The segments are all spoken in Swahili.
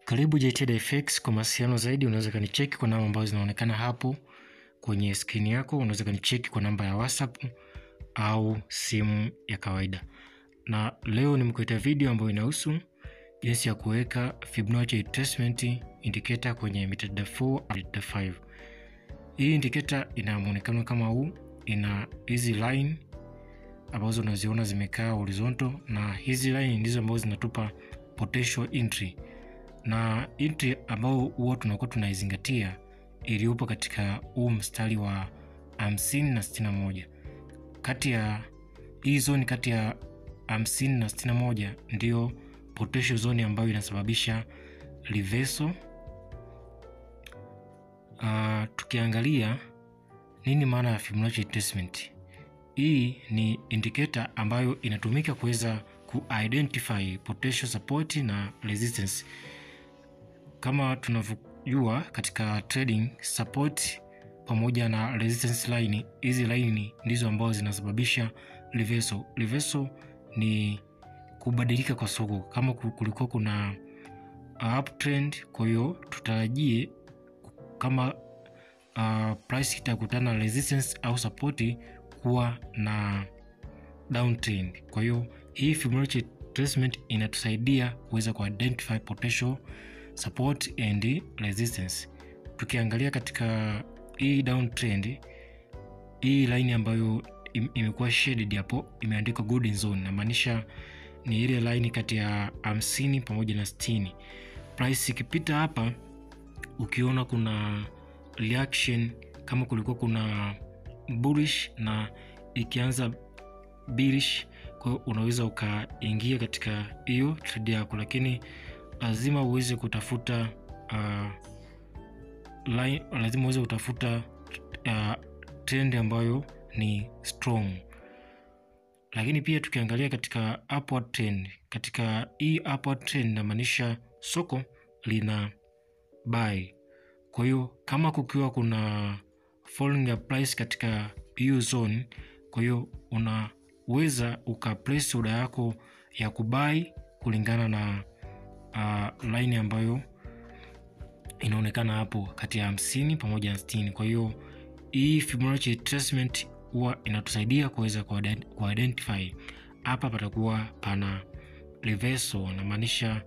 Karibu JTDFX. Kwa mawasiliano zaidi unaweza kanicheki kwa namba ambazo zinaonekana hapo kwenye screen yako. Unaweza kanicheki kwa namba ya WhatsApp au simu ya kawaida. Na leo nimekuletea video ambayo inahusu jinsi ya kuweka Fibonacci retracement indicator kwenye MetaTrader 4 au MetaTrader 5. Hii indicator ina muonekano kama huu, ina hizi line ambazo unaziona zimekaa horizontal, na hizi line ndizo ambazo zinatupa potential entry, na entry ambao huwa tunakuwa tunaizingatia iliyopo katika huu mstari wa 50 na 61. Kati ya hii zone kati ya 50 na 61 ndio potential zone ambayo inasababisha reversal. Tukiangalia nini maana ya Fibonacci retracement. Hii ni indicator ambayo inatumika kuweza ku-identify potential support na resistance. Kama tunavyojua katika trading, support pamoja na resistance line, hizi line ndizo ambazo zinasababisha reversal. Reversal ni kubadilika kwa soko. Kama kulikuwa kuna uptrend, kwa hiyo tutarajie kama price itakutana na resistance au support kuwa na downtrend. Kwa hiyo hii Fibonacci retracement inatusaidia kuweza ku-identify potential support and resistance. Tukiangalia katika hii downtrend, hii line ambayo imekuwa shaded hapo imeandikwa golden zone, na maanisha ni ile line kati ya 50 pamoja na 60. Price ikipita hapa, ukiona kuna reaction, kama kulikuwa kuna bullish na ikianza bearish, kwa hiyo unaweza ukaingia katika hiyo trade yako, lakini lazima uweze kutafuta line, lazima uweze kutafuta trend ambayo ni strong. Lakini pia tukiangalia katika upward trend, katika hii upward trend inamaanisha soko lina buy. Kwa hiyo kama kukiwa kuna falling ya price katika hiyo zone, kwa hiyo unaweza ukaplace order yako ya kubai kulingana na line ambayo inaonekana hapo kati ya 50 pamoja na 60. Kwa hiyo hii Fibonacci retracement huwa inatusaidia kuweza ku-identify hapa patakuwa pana reversal, na maanisha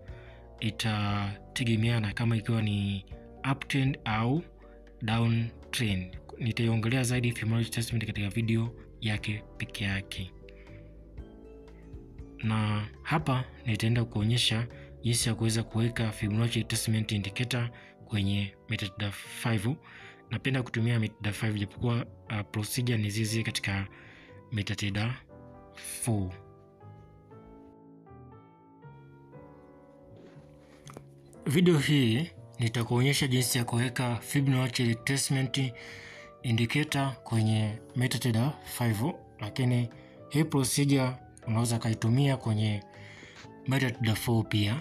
itategemeana kama ikiwa ni uptrend au downtrend. Nitaiongelea zaidi Fibonacci retracement katika video yake peke yake, na hapa nitaenda kuonyesha jinsi ya kuweza kuweka Fibonacci retracement indicator kwenye MetaTrader 5. Napenda kutumia MetaTrader 5 japokuwa procedure ni zizi katika MetaTrader 4. Video hii nitakuonyesha jinsi ya kuweka Fibonacci retracement indicator kwenye MetaTrader 5, lakini hii procedure unaweza kaitumia kwenye MetaTrader 4 pia.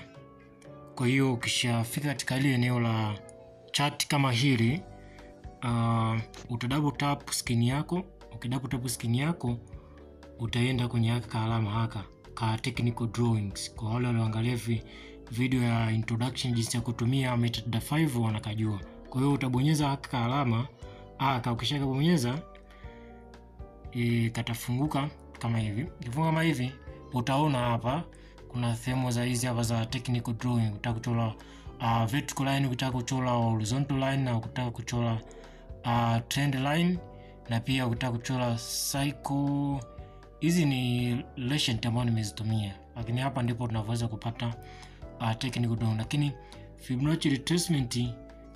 Kwa hiyo ukishafika katika ile eneo la chart kama hili, utadouble tap screen yako. Ukidouble tap screen yako, utaenda kwenye haka alama haka ka technical drawings. Kwa wale walioangalia video ya introduction jinsi ya kutumia MetaTrader 5 wanakajua. Kwa hiyo utabonyeza haka alama haka, ukishakabonyeza katafunguka kama hivi. Kifunga kama hivi, utaona hapa kuna sehemu za hizi hapa za technical drawing. Ukitaka kuchora vertical line, ukitaka kuchora horizontal line, na ukitaka kuchora trend line, na pia ukitaka kuchora cycle. Hizi ni relation ambazo nimezitumia, lakini hapa ndipo tunaweza kupata technical drawing. Lakini Fibonacci retracement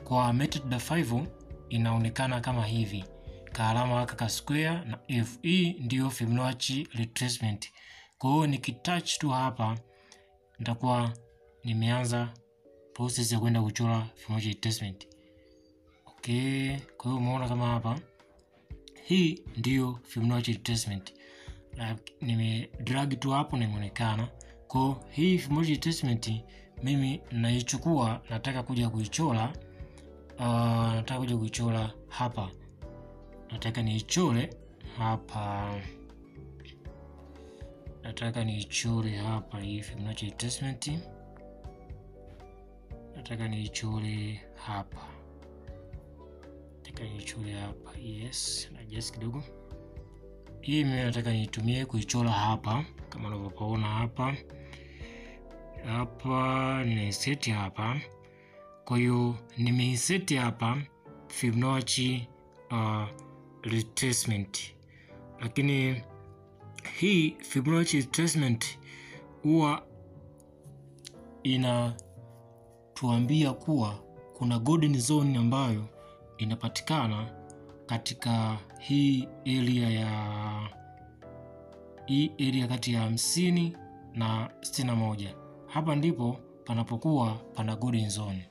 kwa MetaTrader 5 inaonekana kama hivi, ka alama haka ka square na FE, ndio Fibonacci retracement. Kwa hiyo nikitouch tu hapa nitakuwa nimeanza process ya kwenda kuchora Fibonacci retracement. Okay, kwa hiyo umeona kama hapa, hii ndio Fibonacci retracement. Nime drag tu hapo na imeonekana. Kwa hii Fibonacci retracement mimi naichukua, nataka kuja kuichora hapa. Nataka niichore hapa. Nataka niichore hapa hii Fibonacci retracement. nataka niichore hapa. Yes, na just kidogo. Hii mimi nataka nitumie kuichora hapa kama unavyoona hapa. Hapa ni set hapa. Kwa hiyo nimeiseti hapa Fibonacci retracement. Lakini hii Fibonacci retracement huwa inatuambia kuwa kuna golden zone ambayo inapatikana katika hii area kati ya 50 na 61. Hapa ndipo panapokuwa pana golden zone.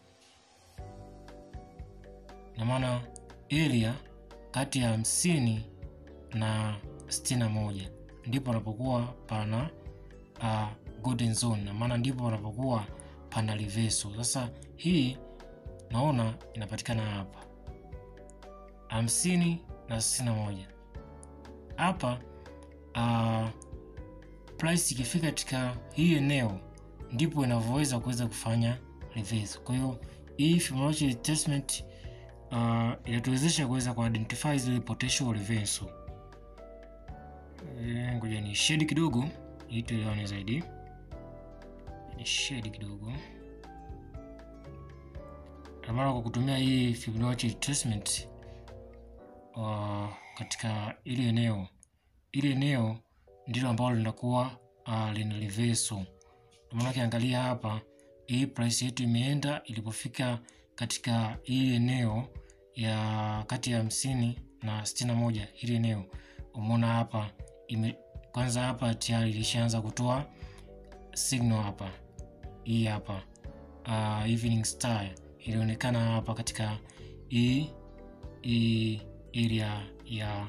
Na maana area kati ya 50 na 61 ndipo panapokuwa pana golden zone. Na maana ndipo panapokuwa pana reversal. Sasa hii naona inapatikana hapa 50 na 61. Hapa price ikifika katika hii eneo ndipo inavyoweza kuweza kufanya reversal. Kwa hiyo hii Fibonacci retracement inatuwezesha kuweza kuidentify zile potential reversal. Ngoja ni shade kidogo ili tuelewane zaidi. Ni shade kidogo. Ambapo kwa kutumia hii Fibonacci retracement katika ile eneo ndilo ambalo linakuwa lina reversal. Maana ukiangalia hapa hii price yetu imeenda ilipofika katika hii eneo ya kati ya 50 na 61. Hili eneo umeona hapa kwanza hapa tayari ilishaanza kutoa signal hapa. Hii hapa evening star ilionekana hapa katika hii area ya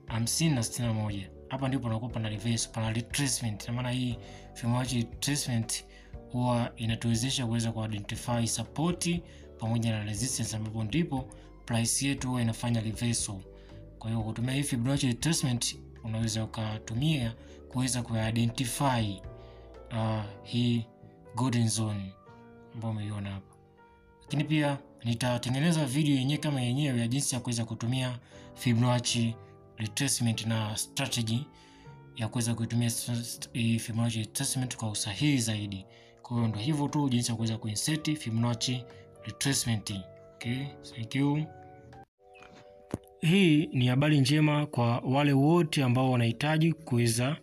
50 na 61. Hapa ndipo panakuwa pana reverse, pana retracement. Na maana hii Fibonacci retracement huwa inatuwezesha kuweza kuidentify support pamoja na resistance, ambapo ndipo price yetu huwa inafanya reversal. Kwa hiyo kutumia hii Fibonacci retracement unaweza ukatumia kuweza kuidentify hii golden zone ambayo umeiona hapa. Lakini pia nitatengeneza video yenyewe kama yenyewe ya jinsi ya kuweza kutumia Fibonacci retracement na strategy ya kuweza kutumia Fibonacci retracement kwa usahihi zaidi. Kwa hiyo ndio hivyo tu jinsi ya kuweza kuinsert Fibonacci retracement. Okay, thank you. Hii ni habari njema kwa wale wote ambao wanahitaji kuweza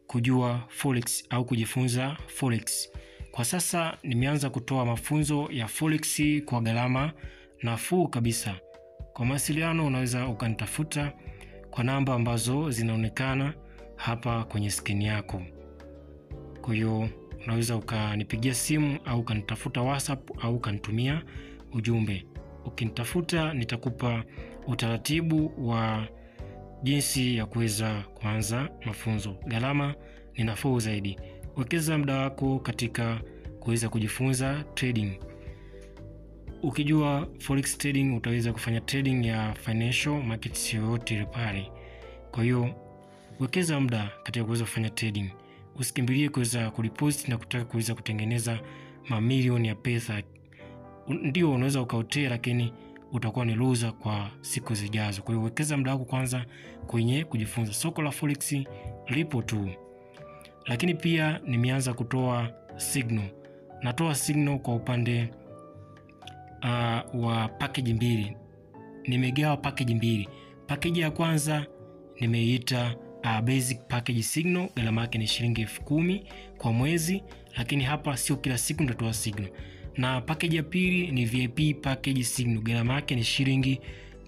kujua forex au kujifunza forex. Kwa sasa nimeanza kutoa mafunzo ya forex kwa gharama nafuu kabisa. Kwa mawasiliano unaweza ukanitafuta kwa namba ambazo zinaonekana hapa kwenye skrini yako. Kwa hiyo unaweza ukanipigia simu au ukanitafuta WhatsApp au ukanitumia ujumbe. Ukinitafuta nitakupa utaratibu wa jinsi ya kuweza kuanza mafunzo. Gharama ni nafuu zaidi. Wekeza muda wako katika kuweza kujifunza trading. Ukijua forex trading utaweza kufanya trading ya financial markets yoyote pale. Kwa hiyo wekeza muda katika kuweza kufanya trading. Usikimbilie kuweza kudeposit na kutaka kuweza kutengeneza mamilioni ya pesa. Ndio unaweza ukaotea, lakini utakuwa ni loser kwa siku zijazo. Kwa hiyo wekeza muda wako kwanza kwenye kujifunza. Soko la forex lipo tu. Lakini pia nimeanza kutoa signal. Natoa signal kwa upande wa package mbili. Nimegawa package mbili. Package ya kwanza nimeita basic package signal, gharama yake ni shilingi 10,000 kwa mwezi, lakini hapa sio kila siku nitatoa signal. Na package ya pili ni VIP package signal, gharama yake ni shilingi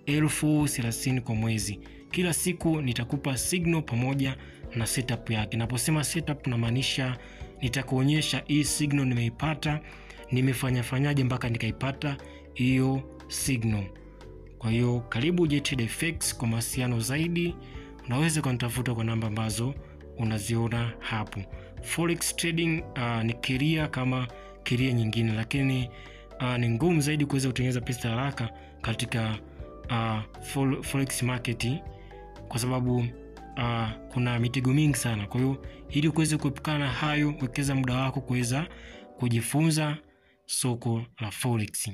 30,000 kwa mwezi. Kila siku nitakupa signal pamoja na setup yake. Naposema setup namaanisha nitakuonyesha hii signal nimeipata, nimefanyaje mpaka nikaipata hiyo signal. Kwa hiyo karibu JTraderFX. Kwa mawasiliano zaidi unaweza kunitafuta kwa namba ambazo unaziona hapo. Forex trading ni career kama career nyingine, lakini ni ngumu zaidi kuweza kutengeneza pesa haraka katika forex market kwa sababu kuna mitego mingi sana. Kwa hiyo ili kuweza kuepukana hayo, wekeza muda wako kuweza kujifunza soko la forex.